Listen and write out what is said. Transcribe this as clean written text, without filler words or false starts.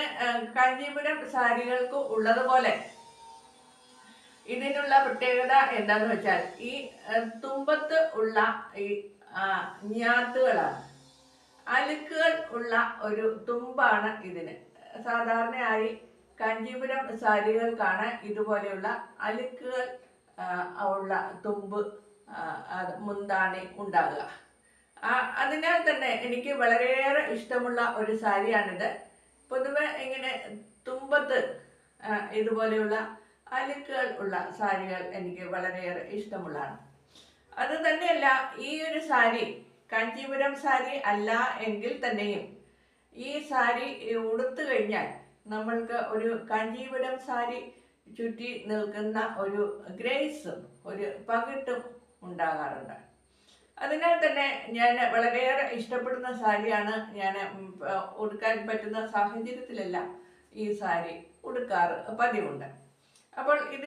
ഇതിന് കാഞ്ചീപുരം സാരികൾക്ക് ഉള്ളതുപോലെ ഇതിനുള്ള പ്രത്യേകത എന്താന്ന് വെച്ചാൽ ഈ തുമ്പത്ത് ഉള്ള ഈ ഞാത്തുകളാണ്. അലുക്കുകൾ ഉള്ള ഒരു തുമ്പാണ് ഇതിന്. സാധാരണയായി കാഞ്ചീപുരം സാരികൾക്കാണ് ഇതുപോലെയുള്ള അലുക്കുകൾ ഉള്ള തുമ്പ് മുന്താണി ഉണ്ടാകുക. അതിനാൽ തന്നെ എനിക്ക് വളരെയേറെ ഇഷ്ടമുള്ള ഒരു സാരിയാണിത്. പൊതുവെ ഇങ്ങനെ തുമ്പത്ത് ഇതുപോലെയുള്ള അലുക്കുകൾ ഉള്ള സാരികൾ എനിക്ക് വളരെയേറെ ഇഷ്ടമുള്ളതാണ്. അത് തന്നെയല്ല, ഈ ഒരു സാരി കാഞ്ചീപുരം സാരി അല്ല എങ്കിൽ തന്നെയും ഈ സാരി ഉടുത്തു കഴിഞ്ഞാൽ നമ്മൾക്ക് ഒരു കാഞ്ചീപുരം സാരി ചുറ്റി നിൽക്കുന്ന ഒരു ഗ്രേസും ഒരു പകിട്ടും ഉണ്ടാകാറുണ്ട്. അതിനാൽ തന്നെ ഞാൻ വളരെയേറെ ഇഷ്ടപ്പെടുന്ന സാരിയാണ്. ഞാൻ ഉടുക്കാൻ പറ്റുന്ന സാഹചര്യത്തിലെല്ലാം ഈ സാരി ഉടുക്കാറ് പതിവുണ്ട്. അപ്പോൾ ഇത്